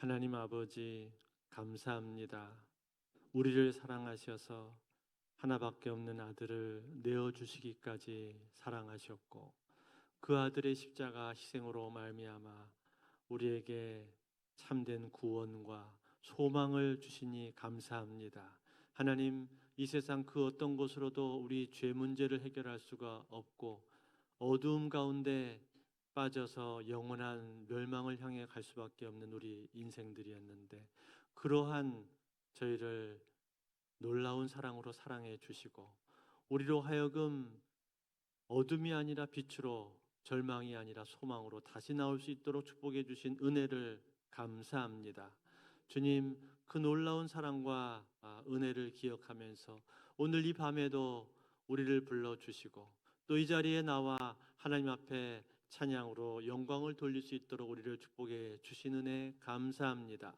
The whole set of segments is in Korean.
하나님 아버지, 감사합니다. 우리를 사랑하셔서 하나밖에 없는 아들을 내어주시기까지 사랑하셨고, 그 아들의 십자가 희생으로 말미암아 우리에게 참된 구원과 소망을 주시니 감사합니다. 하나님, 이 세상 그 어떤 곳으로도 우리 죄 문제를 해결할 수가 없고, 어두움 가운데 빠져서 영원한 멸망을 향해 갈 수밖에 없는 우리 인생들이었는데, 그러한 저희를 놀라운 사랑으로 사랑해 주시고, 우리로 하여금 어둠이 아니라 빛으로, 절망이 아니라 소망으로 다시 나올 수 있도록 축복해 주신 은혜를 감사합니다. 주님, 그 놀라운 사랑과 은혜를 기억하면서 오늘 이 밤에도 우리를 불러주시고, 또 이 자리에 나와 하나님 앞에 찬양으로 영광을 돌릴 수 있도록 우리를 축복해 주신 은혜 감사합니다.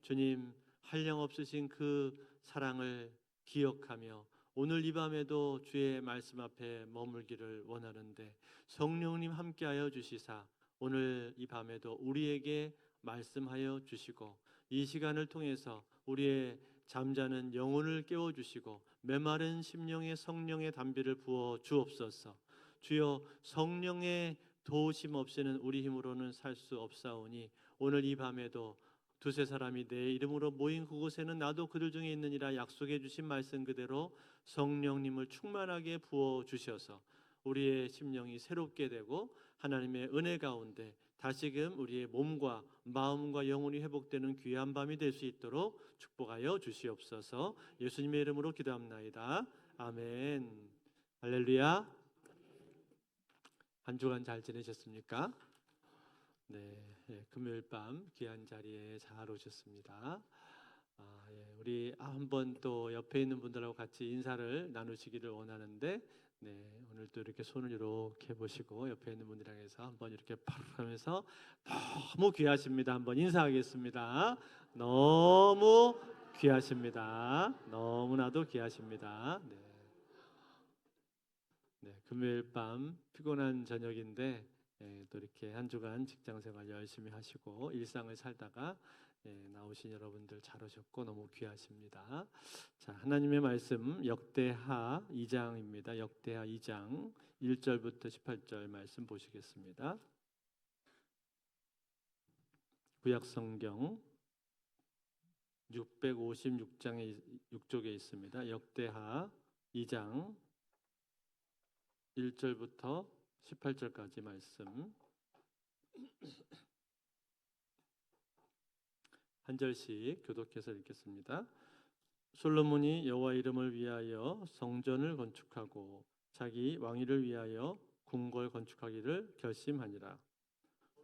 주님, 한량없으신 그 사랑을 기억하며 오늘 이 밤에도 주의 말씀 앞에 머물기를 원하는데, 성령님 함께하여 주시사 오늘 이 밤에도 우리에게 말씀하여 주시고, 이 시간을 통해서 우리의 잠자는 영혼을 깨워주시고 메마른 심령에 성령의 담비를 부어 주옵소서. 주여, 성령의 도우심 없이는 우리 힘으로는 살 수 없사오니 오늘 이 밤에도 두세 사람이 내 이름으로 모인 그곳에는 나도 그들 중에 있느니라 약속해 주신 말씀 그대로 성령님을 충만하게 부어 주셔서 우리의 심령이 새롭게 되고 하나님의 은혜 가운데 다시금 우리의 몸과 마음과 영혼이 회복되는 귀한 밤이 될 수 있도록 축복하여 주시옵소서. 예수님의 이름으로 기도합나이다. 아멘. 할렐루야. 한 주간 잘 지내셨습니까? 네, 금요일 밤 귀한 자리에 잘 오셨습니다. 우리 한번 또 옆에 있는 분들하고 같이 인사를 나누시기를 원하는데, 네, 오늘 또 이렇게 손을 이렇게 보시고 옆에 있는 분들이랑 해서 한번 이렇게 바로 하면서 너무 귀하십니다. 한번 인사하겠습니다. 너무 귀하십니다. 너무나도 귀하십니다. 네. 네, 금요일 밤 피곤한 저녁인데 또 이렇게 한 주간 직장생활 열심히 하시고 일상을 살다가 나오신 여러분들 잘 오셨고 너무 귀하십니다. 자, 하나님의 말씀 역대하 2장입니다. 역대하 2장 1절부터 18절 말씀 보시겠습니다. 구약성경 656장의 6쪽에 있습니다. 역대하 2장 1절부터 18절까지 말씀 한 절씩 교독해서 읽겠습니다. 솔로몬이 여호와 이름을 위하여 성전을 건축하고 자기 왕위를 위하여 궁궐 건축하기를 결심하니라.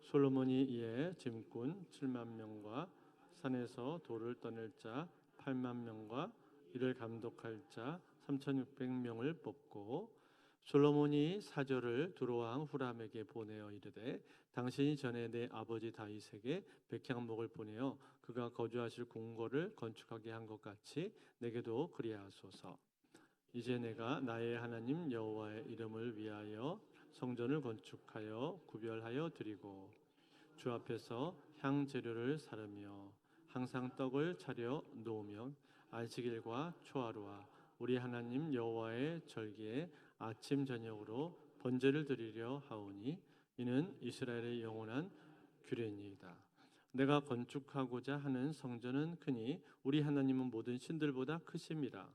솔로몬이 이에 짐꾼 7만 명과 산에서 돌을 떠낼 자 8만 명과 이를 감독할 자 3,600명을 뽑고 솔로몬이 사절을 두로왕 후람에게 보내어 이르되 당신이 전에 내 아버지 다윗에게 백향목을 보내어 그가 거주하실 궁궐을 건축하게 한 것 같이 내게도 그리하소서. 이제 내가 나의 하나님 여호와의 이름을 위하여 성전을 건축하여 구별하여 드리고 주 앞에서 향 재료를 사르며 항상 떡을 차려 놓으며 안식일과 초하루와 우리 하나님 여호와의 절기에 아침 저녁으로 번제를 드리려 하오니 이는 이스라엘의 영원한 규례니이다. 내가 건축하고자 하는 성전은 크니 우리 하나님은 모든 신들보다 크심이라.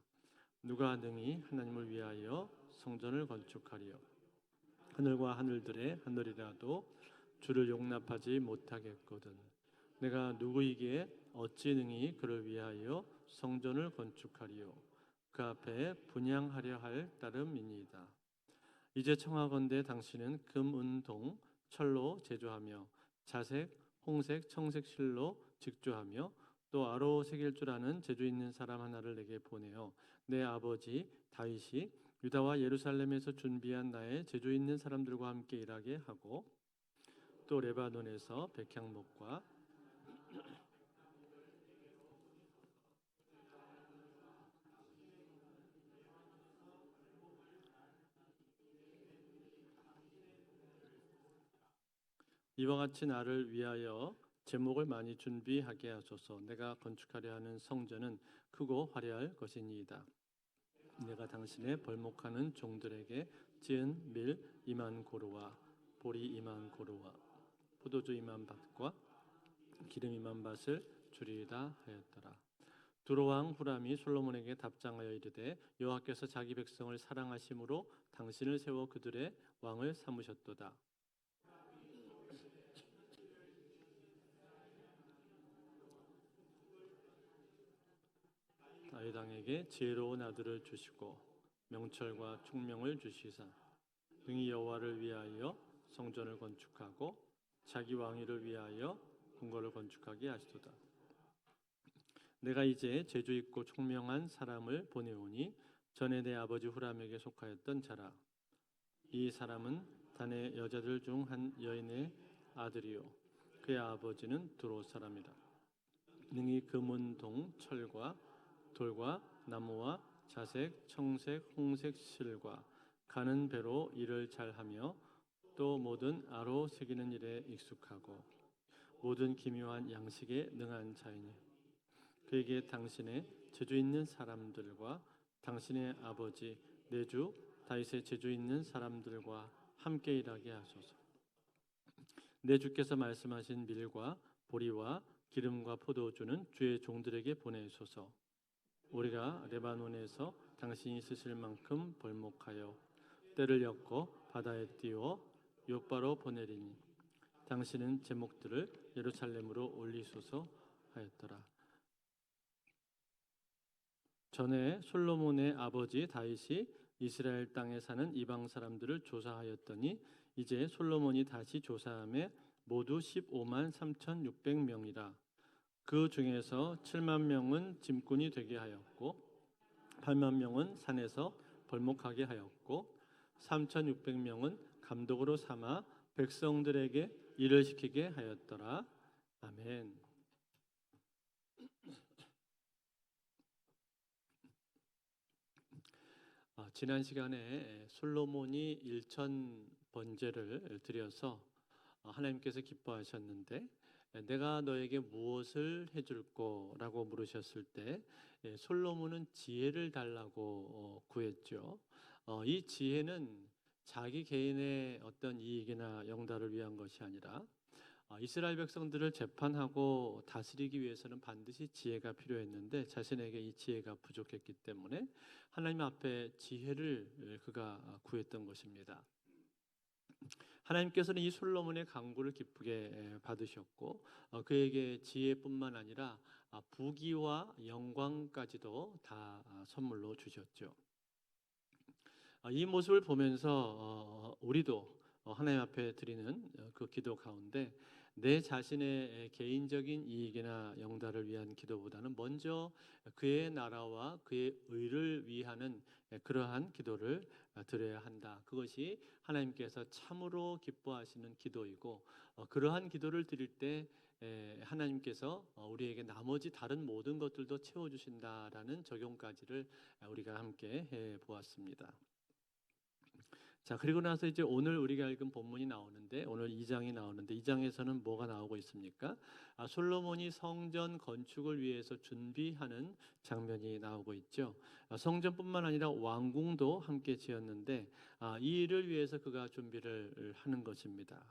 누가 능히 하나님을 위하여 성전을 건축하리요. 하늘과 하늘들의 하늘이라도 주를 용납하지 못하겠거든. 내가 누구이기에 어찌 능히 그를 위하여 성전을 건축하리요. 그 앞에 분향하려 할 따름이니이다. 이제 청하건대 당신은 금, 은, 동, 철로 제조하며 자색, 홍색, 청색 실로 직조하며 또 아로 새길 줄 아는 재주 있는 사람 하나를 내게 보내어 내 아버지 다윗이 유다와 예루살렘에서 준비한 나의 재주 있는 사람들과 함께 일하게 하고 또 레바논에서 백향목과 이와 같이 나를 위하여 제목을 많이 준비하게 하소서. 내가 건축하려 하는 성전은 크고 화려할 것이니이다. 내가 당신의 벌목하는 종들에게 지은 밀 2만 고루와 보리 2만 고루와 포도주 2만 밭과 기름 2만 밭을 주리이다 하였더라. 두로왕 후람이 솔로몬에게 답장하여 이르되 여호와께서 자기 백성을 사랑하심으로 당신을 세워 그들의 왕을 삼으셨도다. 다윗 왕에게 지혜로운 아들을 주시고 명철과 총명을 주시사 능히 여호와를 위하여 성전을 건축하고 자기 왕위를 위하여 궁궐을 건축하게 하시도다. 내가 이제 재주 있고 총명한 사람을 보내오니 전에 내 아버지 후람에게 속하였던 자라. 이 사람은 단의 여자들 중 한 여인의 아들이요 그의 아버지는 두로 사람이라. 능히 금은 동 철과 돌과 나무와 자색, 청색, 홍색 실과 가는 배로 일을 잘하며 또 모든 아로 새기는 일에 익숙하고 모든 기묘한 양식에 능한 자이니 그에게 당신의 재주 있는 사람들과 당신의 아버지 내주 다윗의 재주 있는 사람들과 함께 일하게 하소서. 내 주께서 말씀하신 밀과 보리와 기름과 포도주는 주의 종들에게 보내소서. 우리가 레바논에서 당신이 쓰실 만큼 벌목하여 때를 엮어 바다에 띄워 요바로 보내리니 당신은 제목들을 예루살렘으로 올리소서 하였더라. 전에 솔로몬의 아버지 다윗이 이스라엘 땅에 사는 이방 사람들을 조사하였더니 이제 솔로몬이 다시 조사함에 모두 15만 3,600명이라. 그 중에서 7만 명은 짐꾼이 되게 하였고 8만 명은 산에서 벌목하게 하였고 3,600명은 감독으로 삼아 백성들에게 일을 시키게 하였더라. 아멘. 지난 시간에 솔로몬이 일천 번제를 드려서 하나님께서 기뻐하셨는데 내가 너에게 무엇을 해줄 거라고 물으셨을 때 솔로몬은 지혜를 달라고 구했죠. 이 지혜는 자기 개인의 어떤 이익이나 영달을 위한 것이 아니라 이스라엘 백성들을 재판하고 다스리기 위해서는 반드시 지혜가 필요했는데 자신에게 이 지혜가 부족했기 때문에 하나님 앞에 지혜를 그가 구했던 것입니다. 하나님께서는 이 솔로몬의 간구를 기쁘게 받으셨고 그에게 지혜뿐만 아니라 부귀와 영광까지도 다 선물로 주셨죠. 이 모습을 보면서 우리도 하나님 앞에 드리는 그 기도 가운데 내 자신의 개인적인 이익이나 영달을 위한 기도보다는 먼저 그의 나라와 그의 의를 위하는 그러한 기도를 드려야 한다. 그것이 하나님께서 참으로 기뻐하시는 기도이고 그러한 기도를 드릴 때 하나님께서 우리에게 나머지 다른 모든 것들도 채워주신다라는 적용까지를 우리가 함께 해 보았습니다. 자, 그리고 나서 이제 오늘 우리가 읽은 본문이 나오는데 오늘 2장이 나오는데 2장에서는 뭐가 나오고 있습니까? 솔로몬이 성전 건축을 위해서 준비하는 장면이 나오고 있죠. 성전뿐만 아니라 왕궁도 함께 지었는데 이 일을 위해서 그가 준비를 하는 것입니다.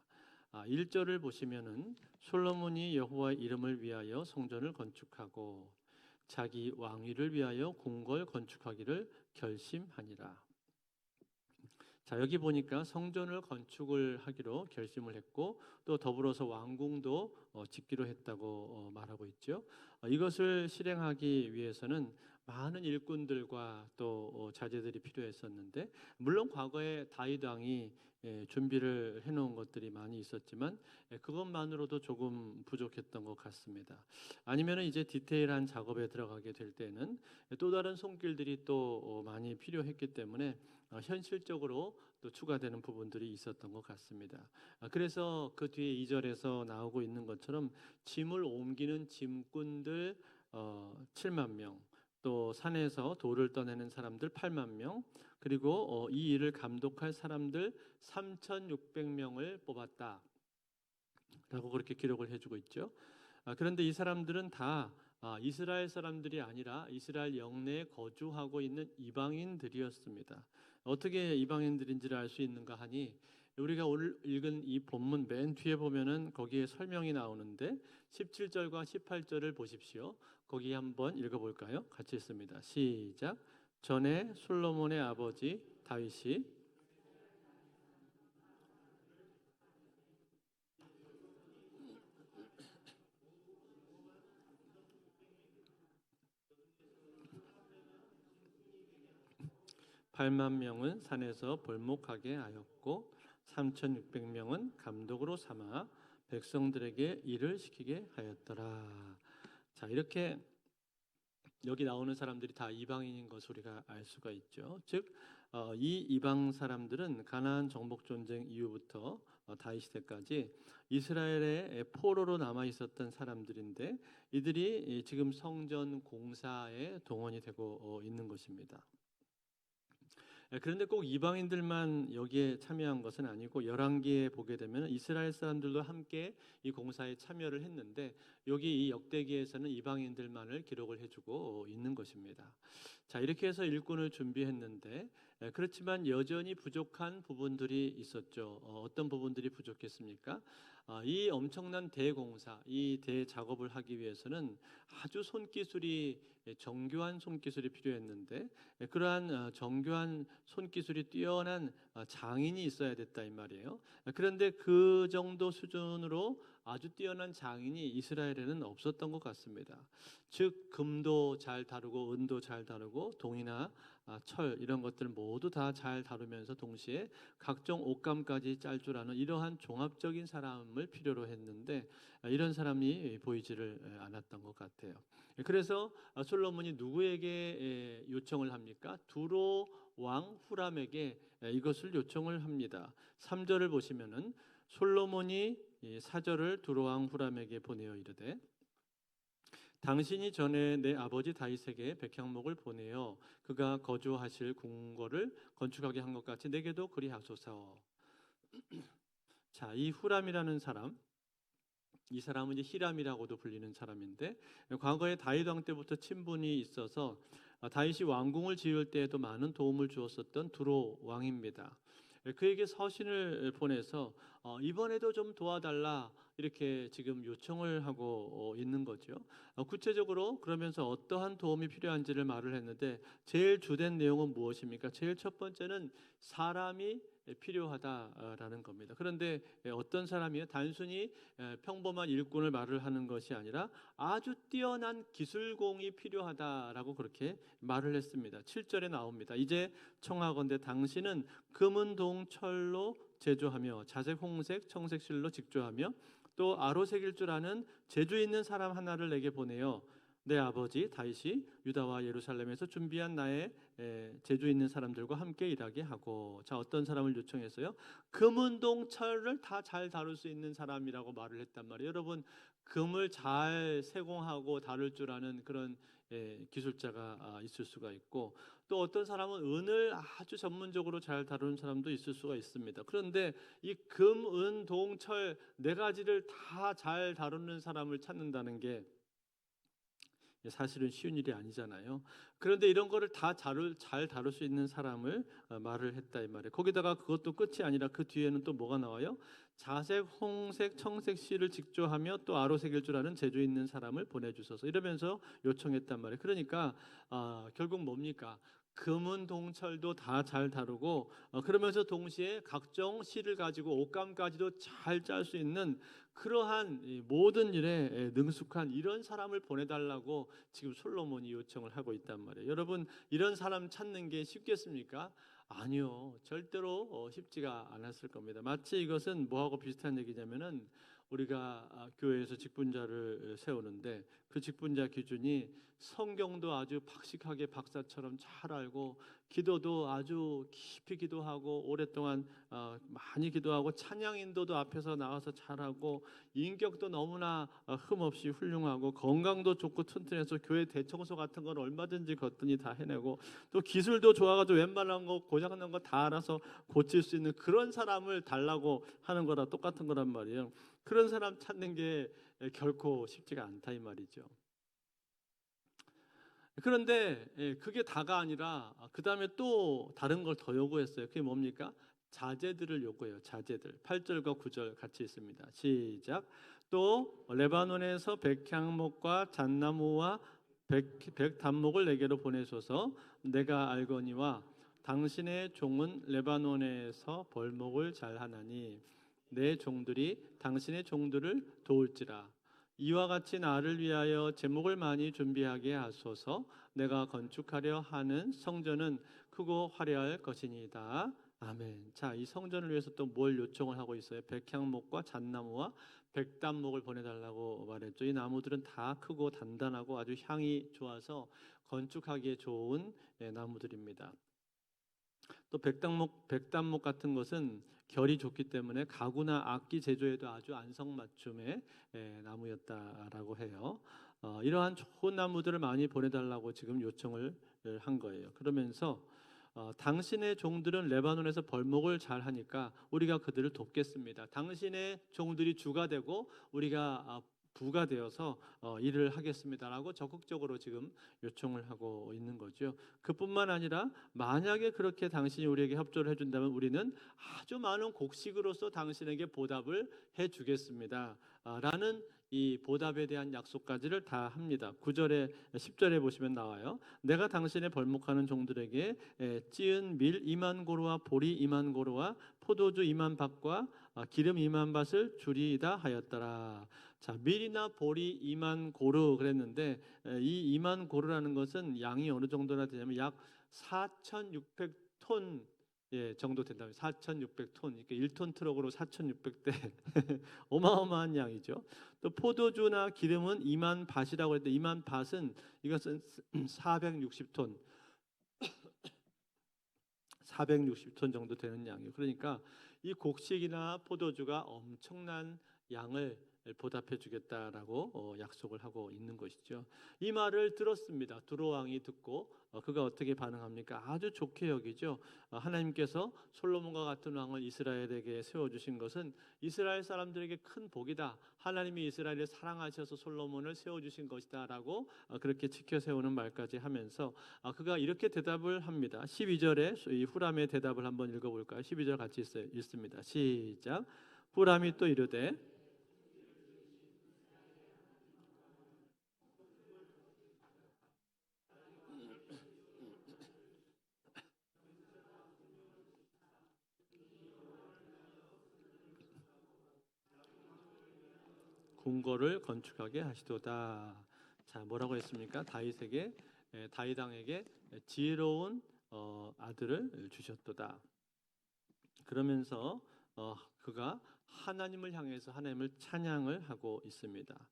1절을 보시면은 솔로몬이 여호와의 이름을 위하여 성전을 건축하고 자기 왕위를 위하여 궁궐 건축하기를 결심하니라. 자, 여기 보니까 성전을 건축을 하기로 결심을 했고 또 더불어서 왕궁도 짓기로 했다고 말하고 있죠. 이것을 실행하기 위해서는 많은 일꾼들과 또 자재들이 필요했었는데 물론 과거에 다윗 왕이 준비를 해놓은 것들이 많이 있었지만 그것만으로도 조금 부족했던 것 같습니다. 아니면 이제 디테일한 작업에 들어가게 될 때는 또 다른 손길들이 또 많이 필요했기 때문에 현실적으로 또 추가되는 부분들이 있었던 것 같습니다. 그래서 그 뒤에 2절에서 나오고 있는 것처럼 짐을 옮기는 짐꾼들 7만 명, 또 산에서 돌을 떠내는 사람들 8만 명, 그리고 이 일을 감독할 사람들 3,600명을 뽑았다. 라고 그렇게 기록을 해주고 있죠. 그런데 이 사람들은 다 이스라엘 사람들이 아니라 이스라엘 영내에 거주하고 있는 이방인들이었습니다. 어떻게 이방인들인지를 알 수 있는가 하니 우리가 오늘 읽은 이 본문 맨 뒤에 보면은 거기에 설명이 나오는데 17절과 18절을 보십시오. 거기 한번 읽어볼까요? 같이 읽습니다. 시작. 전에 솔로몬의 아버지 다윗이 8만 명은 산에서 벌목하게 하였고 3,600명은 감독으로 삼아 백성들에게 일을 시키게 하였더라. 자, 이렇게 여기 나오는 사람들이 다 이방인인 것을 우리가 알 수가 있죠. 즉, 이 이방 사람들은 가나안 정복 전쟁 이후부터 다윗 시대까지 이스라엘의 포로로 남아 있었던 사람들인데 이들이 지금 성전 공사에 동원이 되고 있는 것입니다. 그런데 꼭 이방인들만 여기에 참여한 것은 아니고 열왕기에 보게 되면 이스라엘 사람들도 함께 이 공사에 참여를 했는데 여기 이 역대기에서는 이방인들만을 기록을 해주고 있는 것입니다. 자, 이렇게 해서 일꾼을 준비했는데 그렇지만 여전히 부족한 부분들이 있었죠. 어떤 부분들이 부족했습니까? 이 엄청난 대공사, 이 대작업을 하기 위해서는 아주 손기술이 정교한 손기술이 필요했는데 그러한 정교한 손기술이 뛰어난 장인이 있어야 됐다 이 말이에요. 그런데 그 정도 수준으로 아주 뛰어난 장인이 이스라엘에는 없었던 것 같습니다. 즉 금도 잘 다루고 은도 잘 다루고 동이나 철 이런 것들 모두 다 잘 다루면서 동시에 각종 옷감까지 짤 줄 아는 이러한 종합적인 사람을 필요로 했는데 이런 사람이 보이지를 않았던 것 같아요. 그래서 솔로몬이 누구에게 요청을 합니까? 두로 왕 후람에게 이것을 요청을 합니다. 3절을 보시면은 솔로몬이 사절을 두로 왕 후람에게 보내어 이르되 당신이 전에 내 아버지 다윗에게 백향목을 보내어 그가 거주하실 궁궐을 건축하게 한 것 같이 내게도 그리하소서. 자, 이 후람이라는 사람, 이 사람은 이제 히람이라고도 불리는 사람인데 과거에 다윗 왕 때부터 친분이 있어서 다윗이 왕궁을 지을 때에도 많은 도움을 주었었던 두로 왕입니다. 그에게 서신을 보내서 이번에도 좀 도와달라 이렇게 지금 요청을 하고 있는 거죠. 구체적으로 그러면서 어떠한 도움이 필요한지를 말을 했는데 제일 주된 내용은 무엇입니까? 제일 첫 번째는 사람이 필요하다라는 겁니다. 그런데 어떤 사람이요? 단순히 평범한 일꾼을 말을 하는 것이 아니라 아주 뛰어난 기술공이 필요하다라고 그렇게 말을 했습니다. 7절에 나옵니다. 이제 청하건대 당신은 금은 동철로 제조하며 자색 홍색 청색실로 직조하며 또 아로색일 줄 아는 재주 있는 사람 하나를 내게 보내어 내 아버지 다윗이 유다와 예루살렘에서 준비한 나의 재주 있는 사람들과 함께 일하게 하고. 자, 어떤 사람을 요청해서요? 금은동 철을 다 잘 다룰 수 있는 사람이라고 말을 했단 말이에요. 여러분, 금을 잘 세공하고 다룰 줄 아는 그런 기술자가 있을 수가 있고 또 어떤 사람은 은을 아주 전문적으로 잘 다루는 사람도 있을 수가 있습니다. 그런데 이 금, 은, 동, 철 네 가지를 다 잘 다루는 사람을 찾는다는 게 사실은 쉬운 일이 아니잖아요. 그런데 이런 거를 다 잘 다룰 수 있는 사람을 말을 했다 이 말이에요. 거기다가 그것도 끝이 아니라 그 뒤에는 또 뭐가 나와요? 자색, 홍색, 청색 실을 직조하며 또 아로색일 줄 아는 재주 있는 사람을 보내주소서 이러면서 요청했단 말이에요. 그러니까 결국 뭡니까? 금은 동철도 다 잘 다루고 그러면서 동시에 각종 실을 가지고 옷감까지도 잘 짤 수 있는 그러한 모든 일에 능숙한 이런 사람을 보내달라고 지금 솔로몬이 요청을 하고 있단 말이에요. 여러분, 이런 사람 찾는 게 쉽겠습니까? 아니요, 절대로 쉽지가 않았을 겁니다. 마치 이것은 뭐하고 비슷한 얘기냐면은 우리가 교회에서 직분자를 세우는데 그 직분자 기준이 성경도 아주 박식하게 박사처럼 잘 알고 기도도 아주 깊이 기도하고 오랫동안 많이 기도하고 찬양 인도도 앞에서 나와서 잘하고 인격도 너무나 흠없이 훌륭하고 건강도 좋고 튼튼해서 교회 대청소 같은 건 얼마든지 거뜬히 다 해내고 또 기술도 좋아가지고 웬만한 거 고장난 거 다 알아서 고칠 수 있는 그런 사람을 달라고 하는 거라 똑같은 거란 말이에요. 그런 사람 찾는 게 결코 쉽지가 않다 이 말이죠. 그런데 그게 다가 아니라 그 다음에 또 다른 걸 더 요구했어요. 그게 뭡니까? 자재들을 요구해요. 자재들. 8절과 9절 같이 있습니다. 시작. 또 레바논에서 백향목과 잣나무와 백단목을 내게로 보내소서. 내가 알거니와 당신의 종은 레바논에서 벌목을 잘하나니 내 종들이 당신의 종들을 도울지라. 이와 같이 나를 위하여 제목을 많이 준비하게 하소서. 내가 건축하려 하는 성전은 크고 화려할 것이니이다. 아멘. 자, 이 성전을 위해서 또 뭘 요청을 하고 있어요? 백향목과 잣나무와 백단목을 보내달라고 말했죠. 이 나무들은 다 크고 단단하고 아주 향이 좋아서 건축하기에 좋은 나무들입니다. 또 백단목 같은 것은 결이 좋기 때문에 가구나 악기 제조에도 아주 안성맞춤의 나무였다라고 해요. 이러한 좋은 나무들을 많이 보내달라고 지금 요청을 한 거예요. 그러면서 당신의 종들은 레바논에서 벌목을 잘 하니까 우리가 그들을 돕겠습니다. 당신의 종들이 주가 되고 우리가 부가 되어서 일을 하겠습니다라고 적극적으로 지금 요청을 하고 있는 거죠. 그뿐만 아니라 만약에 그렇게 당신이 우리에게 협조를 해준다면 우리는 아주 많은 곡식으로서 당신에게 보답을 해주겠습니다. 라는 이 보답에 대한 약속까지를 다 합니다. 9절에 10절에 보시면 나와요. 내가 당신의 벌목하는 종들에게 찌은 밀 2만 고루와 보리 2만 고루와 포도주 2만 밭과 기름 2만 밭을 주리이다 하였더라. 자, 밀이나 보리 2만 고루 그랬는데 이 2만 고루라는 것은 양이 어느 정도나 되냐면 약 4,600톤 정도 된다면 4,600톤, 그러니까 1톤 트럭으로 4,600대 어마어마한 양이죠. 또 포도주나 기름은 2만 밭이라고 했는데 2만 밭은 이것은 460톤 460톤 정도 되는 양이에요. 그러니까 이 곡식이나 포도주가 엄청난 양을 보답해 주겠다라고 약속을 하고 있는 것이죠. 이 말을 들었습니다. 두로 왕이 듣고 그가 어떻게 반응합니까? 아주 좋게 여기죠. 하나님께서 솔로몬과 같은 왕을 이스라엘에게 세워주신 것은 이스라엘 사람들에게 큰 복이다. 하나님이 이스라엘을 사랑하셔서 솔로몬을 세워주신 것이다라고 그렇게 지켜 세우는 말까지 하면서 그가 이렇게 대답을 합니다. 12절에 이 후람의 대답을 한번 읽어볼까요? 12절 같이 읽습니다. 시작. 후람이 또 이르되 궁궐을 건축하게 하시도다. 자, 뭐라고 했습니까? 다윗 왕에게 지혜로운 아들을 주셨도다. 그러면서 그가 하나님을 향해서 하나님을 찬양을 하고 있습니다.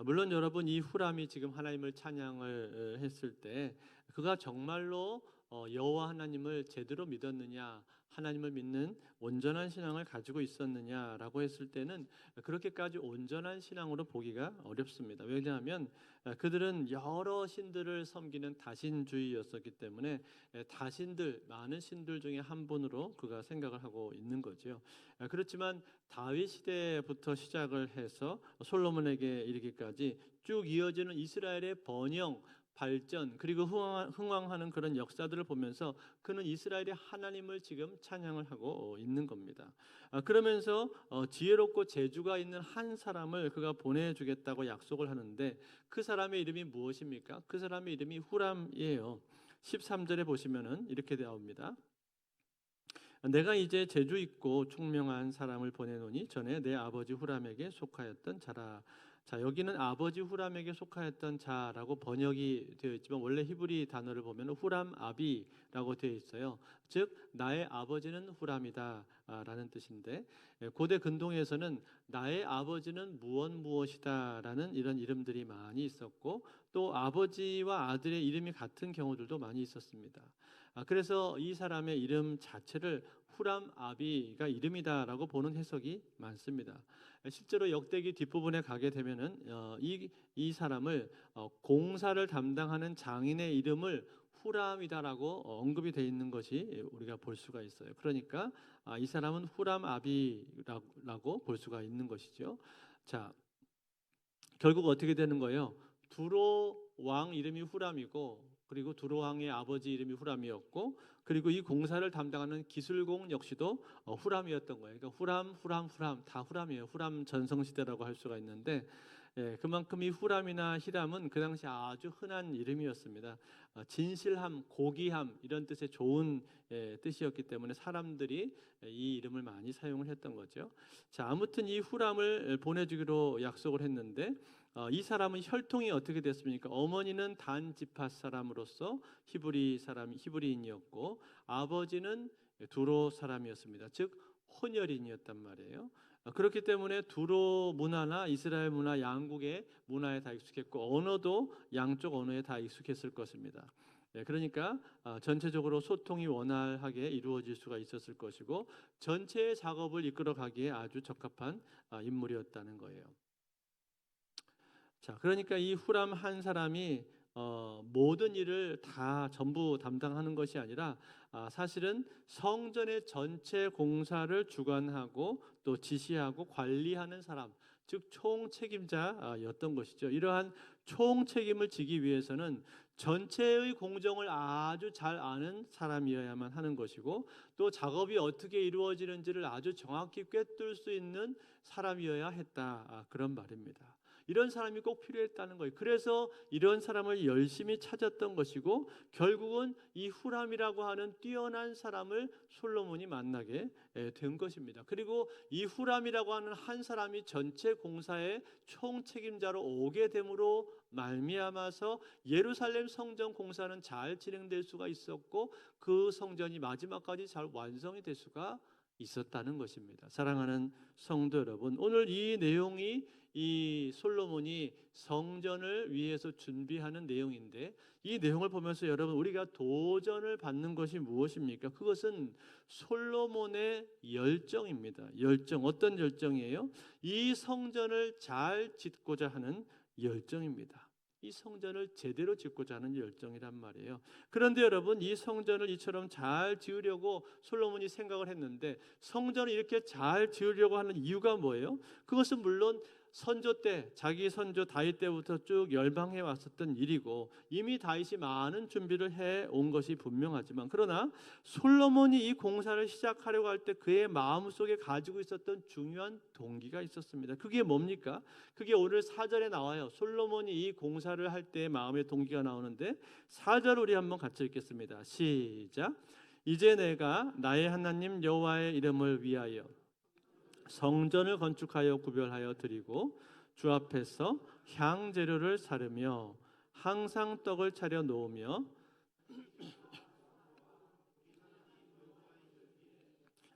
물론 여러분 이 후람이 지금 하나님을 찬양을 했을 때 그가 정말로 여호와 하나님을 제대로 믿었느냐, 하나님을 믿는 온전한 신앙을 가지고 있었느냐라고 했을 때는 그렇게까지 온전한 신앙으로 보기가 어렵습니다. 왜냐하면 그들은 여러 신들을 섬기는 다신주의였었기 때문에 많은 신들 중에 한 분으로 그가 생각을 하고 있는 거죠. 그렇지만 다윗 시대부터 시작을 해서 솔로몬에게 이르기까지 쭉 이어지는 이스라엘의 번영, 발전 그리고 흥왕하는 그런 역사들을 보면서 그는 이스라엘의 하나님을 지금 찬양을 하고 있는 겁니다. 그러면서 지혜롭고 재주가 있는 한 사람을 그가 보내주겠다고 약속을 하는데 그 사람의 이름이 무엇입니까? 그 사람의 이름이 후람이에요. 13절에 보시면은 이렇게 나옵니다. 내가 이제 재주 있고 총명한 사람을 보내노니 전에 내 아버지 후람에게 속하였던 자라. 자, 여기는 아버지 후람에게 속하였던 자라고 번역이 되어 있지만 원래 히브리 단어를 보면 후람 아비라고 되어 있어요. 즉 나의 아버지는 후람이다 라는 뜻인데 고대 근동에서는 나의 아버지는 무엇이다라는 이런 이름들이 많이 있었고 또 아버지와 아들의 이름이 같은 경우들도 많이 있었습니다. 그래서 이 사람의 이름 자체를 후람 아비가 이름이다라고 보는 해석이 많습니다. 실제로 역대기 뒷부분에 가게 되면은 이 사람을 공사를 담당하는 장인의 이름을 후람이다라고 언급이 되어 있는 것이 우리가 볼 수가 있어요. 그러니까 이 사람은 후람 아비라고 볼 수가 있는 것이죠. 자, 결국 어떻게 되는 거예요? 두로 왕 이름이 후람이고, 그리고 두로 왕의 아버지 이름이 후람이었고, 그리고 이 공사를 담당하는 기술공 역시도 후람이었던 거예요. 그러니까 후람 다 후람이에요. 후람 전성시대라고 할 수가 있는데, 그만큼 이 후람이나 히람은 그 당시 아주 흔한 이름이었습니다. 진실함, 고귀함 이런 뜻의 좋은 뜻이었기 때문에 사람들이 이 이름을 많이 사용을 했던 거죠. 자, 아무튼 이 후람을 보내주기로 약속을 했는데 이 사람은 혈통이 어떻게 됐습니까? 어머니는 단 지파 사람으로서 히브리인이었고 아버지는 두로 사람이었습니다. 즉 혼혈인이었단 말이에요. 그렇기 때문에 두로 문화나 이스라엘 문화 양국의 문화에 다 익숙했고 언어도 양쪽 언어에 다 익숙했을 것입니다. 그러니까 전체적으로 소통이 원활하게 이루어질 수가 있었을 것이고 전체의 작업을 이끌어가기에 아주 적합한 인물이었다는 거예요. 자, 그러니까 이 후람 한 사람이 모든 일을 다 전부 담당하는 것이 아니라 사실은 성전의 전체 공사를 주관하고 또 지시하고 관리하는 사람, 즉 총책임자였던 것이죠. 이러한 총책임을 지기 위해서는 전체의 공정을 아주 잘 아는 사람이어야만 하는 것이고 또 작업이 어떻게 이루어지는지를 아주 정확히 꿰뚫을 수 있는 사람이어야 했다. 그런 말입니다. 이런 사람이 꼭 필요했다는 거예요. 그래서 이런 사람을 열심히 찾았던 것이고 결국은 이 후람이라고 하는 뛰어난 사람을 솔로몬이 만나게 된 것입니다. 그리고 이 후람이라고 하는 한 사람이 전체 공사의 총책임자로 오게 됨으로 말미암아서 예루살렘 성전 공사는 잘 진행될 수가 있었고 그 성전이 마지막까지 잘 완성이 될 수가 있었다는 것입니다. 사랑하는 성도 여러분, 오늘 이 내용이 이 솔로몬이 성전을 위해서 준비하는 내용인데 이 내용을 보면서 여러분 우리가 도전을 받는 것이 무엇입니까? 그것은 솔로몬의 열정입니다. 열정, 어떤 열정이에요? 이 성전을 잘 짓고자 하는 열정입니다. 이 성전을 제대로 짓고자 하는 열정이란 말이에요. 그런데 여러분 이 성전을 이처럼 잘 지으려고 솔로몬이 생각을 했는데 성전을 이렇게 잘 지으려고 하는 이유가 뭐예요? 그것은 물론 선조 때 자기 선조 다윗 때부터 쭉 열방해 왔었던 일이고 이미 다윗이 많은 준비를 해 온 것이 분명하지만 그러나 솔로몬이 이 공사를 시작하려고 할 때 그의 마음속에 가지고 있었던 중요한 동기가 있었습니다. 그게 뭡니까? 그게 오늘 4절에 나와요. 솔로몬이 이 공사를 할 때의 마음의 동기가 나오는데 4절 우리 한번 같이 읽겠습니다. 시작. 이제 내가 나의 하나님 여호와의 이름을 위하여 성전을 건축하여 구별하여 드리고 주 앞에서 향 재료를 사르며 항상 떡을 차려 놓으며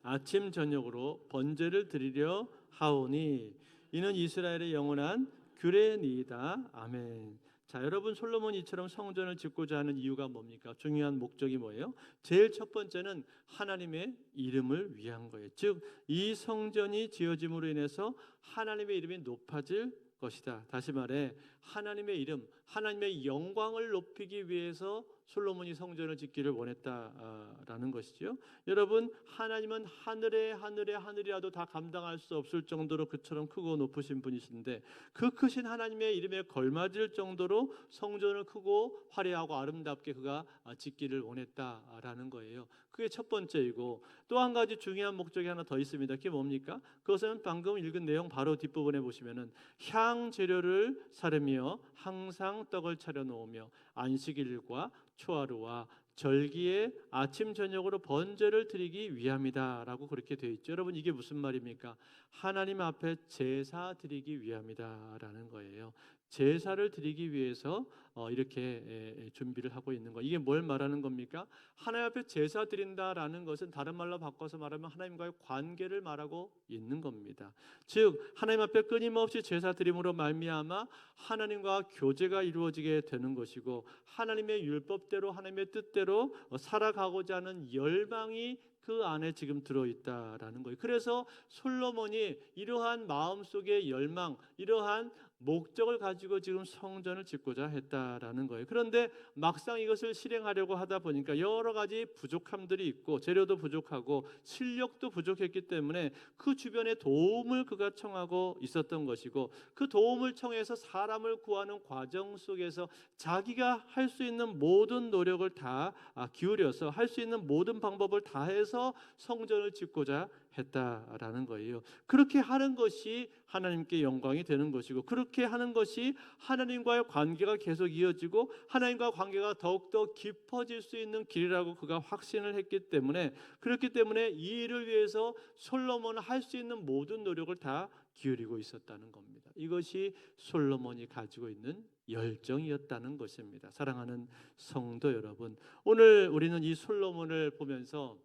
아침 저녁으로 번제를 드리려 하오니 이는 이스라엘의 영원한 규례니이다. 아멘. 자, 여러분 솔로몬이 이처럼 성전을 짓고자 하는 이유가 뭡니까? 중요한 목적이 뭐예요? 제일 첫 번째는 하나님의 이름을 위한 거예요. 즉 이 성전이 지어짐으로 인해서 하나님의 이름이 높아질 것이다. 다시 말해 하나님의 이름, 하나님의 영광을 높이기 위해서 솔로몬이 성전을 짓기를 원했다라는 것이죠. 여러분 하나님은 하늘이라도 다 감당할 수 없을 정도로 그처럼 크고 높으신 분이신데 그 크신 하나님의 이름에 걸맞을 정도로 성전을 크고 화려하고 아름답게 그가 짓기를 원했다라는 거예요. 그게 첫 번째이고 또 한 가지 중요한 목적이 하나 더 있습니다. 그게 뭡니까? 그것은 방금 읽은 내용 바로 뒷부분에 보시면은 향 재료를 사르며 항상 떡을 차려 놓으며 안식일과 초하루와 절기에 아침 저녁으로 번제를 드리기 위함이다라고 그렇게 되어 있죠. 여러분 이게 무슨 말입니까? 하나님 앞에 제사 드리기 위함이다라는 거예요. 제사를 드리기 위해서 이렇게 준비를 하고 있는 거. 이게 뭘 말하는 겁니까? 하나님 앞에 제사 드린다라는 것은 다른 말로 바꿔서 말하면 하나님과의 관계를 말하고 있는 겁니다. 즉 하나님 앞에 끊임없이 제사 드림으로 말미암아 하나님과 교제가 이루어지게 되는 것이고, 하나님의 율법대로 하나님의 뜻대로 살아가고자 하는 열망이 그 안에 지금 들어있다라는 거예요. 그래서 솔로몬이 이러한 마음속의 열망, 이러한 목적을 가지고 지금 성전을 짓고자 했다라는 거예요. 그런데 막상 이것을 실행하려고 하다 보니까 여러 가지 부족함들이 있고, 재료도 부족하고 실력도 부족했기 때문에 그 주변에 도움을 그가 청하고 있었던 것이고, 그 도움을 청해서 사람을 구하는 과정 속에서 자기가 할 수 있는 모든 노력을 다 기울여서 할 수 있는 모든 방법을 다해서 성전을 짓고자 했다라는 거예요. 그렇게 하는 것이 하나님께 영광이 되는 것이고, 그렇게 하는 것이 하나님과의 관계가 계속 이어지고 하나님과 관계가 더욱더 깊어질 수 있는 길이라고 그가 확신을 했기 때문에, 그렇기 때문에 이 일을 위해서 솔로몬은 할 수 있는 모든 노력을 다 기울이고 있었다는 겁니다. 이것이 솔로몬이 가지고 있는 열정이었다는 것입니다. 사랑하는 성도 여러분, 오늘 우리는 이 솔로몬을 보면서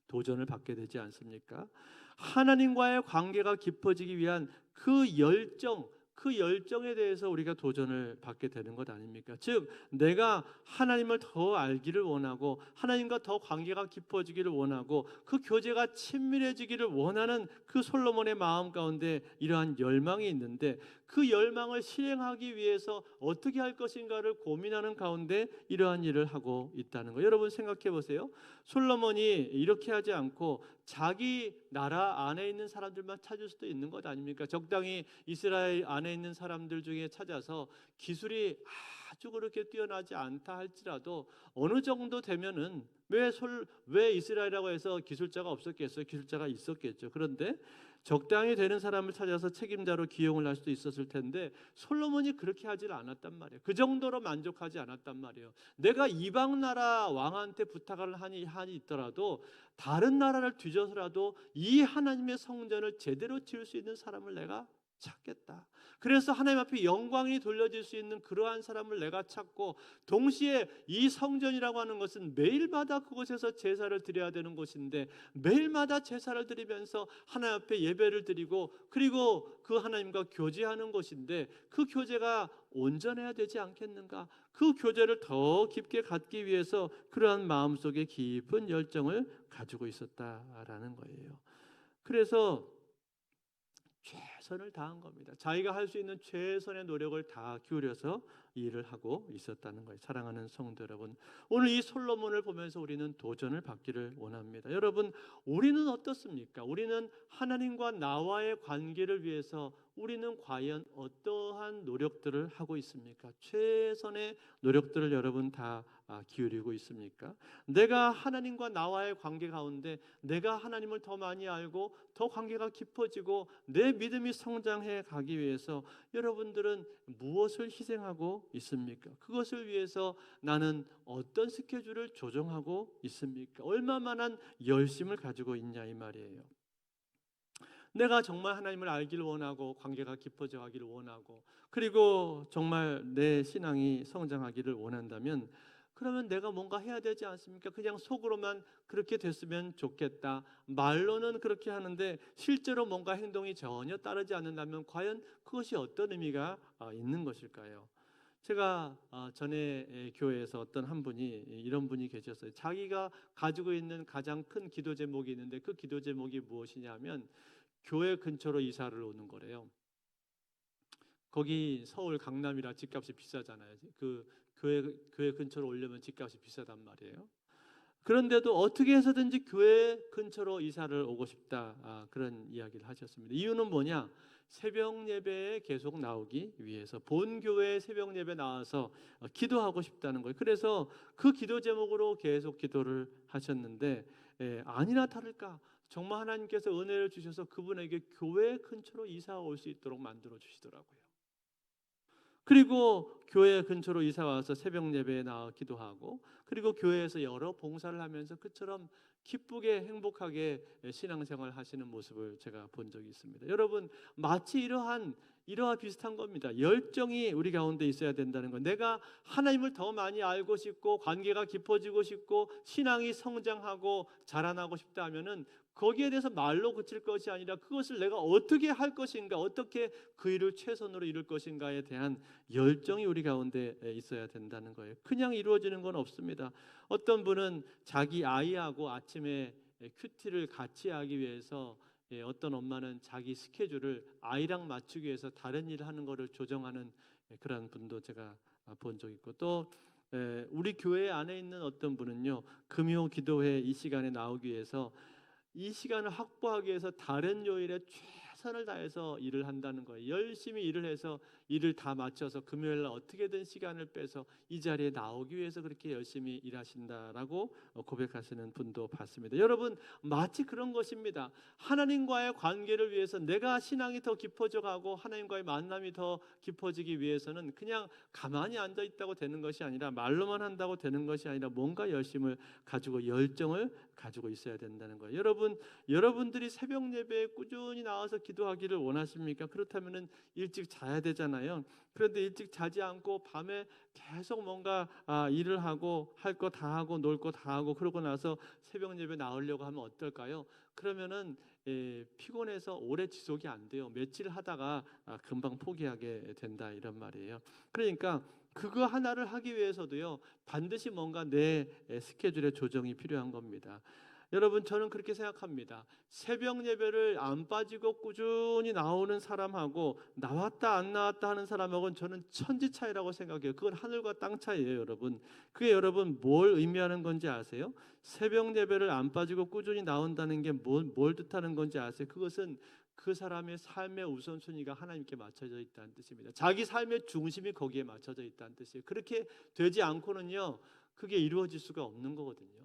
도전을 받게 되지 않습니까? 하나님과의 관계가 깊어지기 위한 그 열정, 그 열정에 대해서 우리가 도전을 받게 되는 것 아닙니까? 즉 내가 하나님을 더 알기를 원하고 하나님과 더 관계가 깊어지기를 원하고 그 교제가 친밀해지기를 원하는 그 솔로몬의 마음 가운데 이러한 열망이 있는데, 그 열망을 실행하기 위해서 어떻게 할 것인가를 고민하는 가운데 이러한 일을 하고 있다는 거예요. 여러분 생각해 보세요. 솔로몬이 이렇게 하지 않고 자기 나라 안에 있는 사람들만 찾을 수도 있는 것 아닙니까? 적당히 이스라엘 안에 있는 사람들 중에 찾아서 기술이 아주 그렇게 뛰어나지 않다 할지라도 어느 정도 되면은 왜 이스라엘이라고 해서 기술자가 없었겠어요? 기술자가 있었겠죠. 그런데 적당히 되는 사람을 찾아서 책임자로 기용을 할 수도 있었을 텐데 솔로몬이 그렇게 하질 않았단 말이에요. 그 정도로 만족하지 않았단 말이에요. 내가 이방 나라 왕한테 부탁을 하니 있더라도 다른 나라를 뒤져서라도 이 하나님의 성전을 제대로 지을 수 있는 사람을 내가 찾겠다. 그래서 하나님 앞에 영광이 돌려질 수 있는 그러한 사람을 내가 찾고, 동시에 이 성전이라고 하는 것은 매일마다 그곳에서 제사를 드려야 되는 곳인데 매일마다 제사를 드리면서 하나님 앞에 예배를 드리고 그리고 그 하나님과 교제하는 곳인데 그 교제가 온전해야 되지 않겠는가? 그 교제를 더 깊게 갖기 위해서 그러한 마음속에 깊은 열정을 가지고 있었다라는 거예요. 그래서 최선을 다한 겁니다. 자기가 할 수 있는 최선의 노력을 다 기울여서 일을 하고 있었다는 거예요. 사랑하는 성도 여러분, 오늘 이 솔로몬을 보면서 우리는 도전을 받기를 원합니다. 여러분, 우리는 어떻습니까? 우리는 하나님과 나와의 관계를 위해서 우리는 과연 어떠한 노력들을 하고 있습니까? 최선의 노력들을 여러분 다 기울이고 있습니까? 내가 하나님과 나와의 관계 가운데 내가 하나님을 더 많이 알고 더 관계가 깊어지고 내 믿음이 성장해 가기 위해서 여러분들은 무엇을 희생하고 있습니까? 그것을 위해서 나는 어떤 스케줄을 조정하고 있습니까? 얼마만한 열심을 가지고 있냐 이 말이에요. 내가 정말 하나님을 알기를 원하고 관계가 깊어져 가기를 원하고 그리고 정말 내 신앙이 성장하기를 원한다면, 그러면 내가 뭔가 해야 되지 않습니까? 그냥 속으로만 그렇게 됐으면 좋겠다, 말로는 그렇게 하는데 실제로 뭔가 행동이 전혀 따르지 않는다면 과연 그것이 어떤 의미가 있는 것일까요? 제가 전에 교회에서 어떤 한 분이 이런 분이 계셨어요. 자기가 가지고 있는 가장 큰 기도 제목이 있는데 그 기도 제목이 무엇이냐면 교회 근처로 이사를 오는 거래요. 거기 서울 강남이라 집값이 비싸잖아요. 그 교회 근처로 오려면 집값이 비싸단 말이에요. 그런데도 어떻게 해서든지 교회 근처로 이사를 오고 싶다, 그런 이야기를 하셨습니다. 이유는 뭐냐? 새벽 예배에 계속 나오기 위해서, 본 교회에 새벽 예배 나와서 기도하고 싶다는 거예요. 그래서 그 기도 제목으로 계속 기도를 하셨는데 아니나 다를까 정말 하나님께서 은혜를 주셔서 그분에게 교회 근처로 이사 올 수 있도록 만들어 주시더라고요. 그리고 교회 근처로 이사 와서 새벽 예배에 나와 기도하고 그리고 교회에서 여러 봉사를 하면서 그처럼 기쁘게 행복하게 신앙생활 하시는 모습을 제가 본 적이 있습니다. 여러분, 마치 이러한 비슷한 겁니다. 열정이 우리 가운데 있어야 된다는 것. 내가 하나님을 더 많이 알고 싶고 관계가 깊어지고 싶고 신앙이 성장하고 자라나고 싶다 하면은 거기에 대해서 말로 그칠 것이 아니라 그것을 내가 어떻게 할 것인가, 어떻게 그 일을 최선으로 이룰 것인가에 대한 열정이 우리 가운데 있어야 된다는 거예요. 그냥 이루어지는 건 없습니다. 어떤 분은 자기 아이하고 아침에 큐티를 같이 하기 위해서 어떤 엄마는 자기 스케줄을 아이랑 맞추기 위해서 다른 일을 하는 것을 조정하는 그런 분도 제가 본 적 있고, 또 우리 교회 안에 있는 어떤 분은요, 금요 기도회 이 시간에 나오기 위해서 이 시간을 확보하기 위해서 다른 요일에 최선을 다해서 일을 한다는 거예요. 열심히 일을 해서 일을 다 마쳐서 금요일 날 어떻게든 시간을 빼서 이 자리에 나오기 위해서 그렇게 열심히 일하신다라고 고백하시는 분도 봤습니다. 여러분, 마치 그런 것입니다. 하나님과의 관계를 위해서 내가 신앙이 더 깊어져 가고 하나님과의 만남이 더 깊어지기 위해서는 그냥 가만히 앉아 있다고 되는 것이 아니라, 말로만 한다고 되는 것이 아니라 뭔가 열심을 가지고 열정을 가지고 있어야 된다는 거예요. 여러분들이 새벽 예배에 꾸준히 나와서 기도하기를 원하십니까? 그렇다면은 일찍 자야 되잖아요. 그런데 일찍 자지 않고 밤에 계속 뭔가 일을 하고 할 거 다 하고 놀 거 다 하고 그러고 나서 새벽 예배 나오려고 하면 어떨까요? 그러면은 피곤해서 오래 지속이 안 돼요. 며칠 하다가 금방 포기하게 된다, 이런 말이에요. 그러니까 그거 하나를 하기 위해서도요, 반드시 뭔가 내 스케줄에 조정이 필요한 겁니다. 여러분, 저는 그렇게 생각합니다. 새벽 예배를 안 빠지고 꾸준히 나오는 사람하고 나왔다 안 나왔다 하는 사람하고는 저는 천지 차이라고 생각해요. 그건 하늘과 땅 차이예요, 여러분. 그게 여러분 뭘 의미하는 건지 아세요? 새벽 예배를 안 빠지고 꾸준히 나온다는 게 뭘 뜻하는 건지 아세요? 그것은 그 사람의 삶의 우선순위가 하나님께 맞춰져 있다는 뜻입니다. 자기 삶의 중심이 거기에 맞춰져 있다는 뜻이에요. 그렇게 되지 않고는요, 그게 이루어질 수가 없는 거거든요.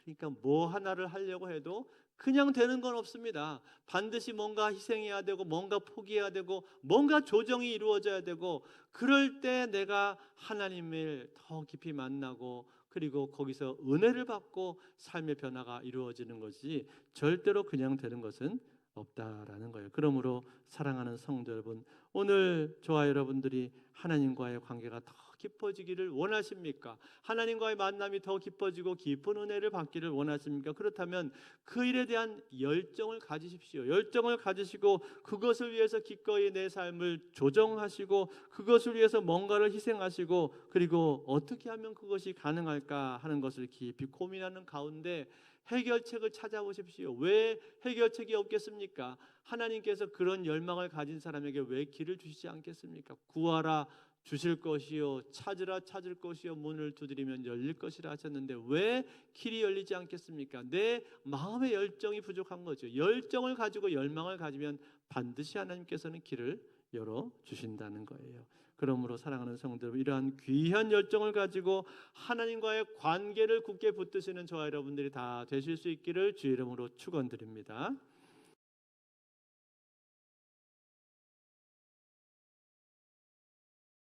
그러니까 뭐 하나를 하려고 해도 그냥 되는 건 없습니다. 반드시 뭔가 희생해야 되고, 뭔가 포기해야 되고, 뭔가 조정이 이루어져야 되고, 그럴 때 내가 하나님을 더 깊이 만나고, 그리고 거기서 은혜를 받고 삶의 변화가 이루어지는 것이 절대로 그냥 되는 것은 없다라는 거예요. 그러므로 사랑하는 성도 여러분, 오늘 저와 여러분들이 하나님과의 관계가 더 깊어지기를 원하십니까? 하나님과의 만남이 더 깊어지고 깊은 은혜를 받기를 원하십니까? 그렇다면 그 일에 대한 열정을 가지십시오. 열정을 가지시고 그것을 위해서 기꺼이 내 삶을 조정하시고 그것을 위해서 뭔가를 희생하시고, 그리고 어떻게 하면 그것이 가능할까 하는 것을 깊이 고민하는 가운데 해결책을 찾아보십시오. 왜 해결책이 없겠습니까? 하나님께서 그런 열망을 가진 사람에게 왜 길을 주시지 않겠습니까? 구하라 주실 것이요, 찾으라 찾을 것이요, 문을 두드리면 열릴 것이라 하셨는데 왜 길이 열리지 않겠습니까? 내 마음의 열정이 부족한 거죠. 열정을 가지고 열망을 가지면 반드시 하나님께서는 길을 열어 주신다는 거예요. 그러므로 사랑하는 성도 여러분, 이러한 귀한 열정을 가지고 하나님과의 관계를 굳게 붙드시는 저와 여러분들이 다 되실 수 있기를 주의 이름으로 축원드립니다.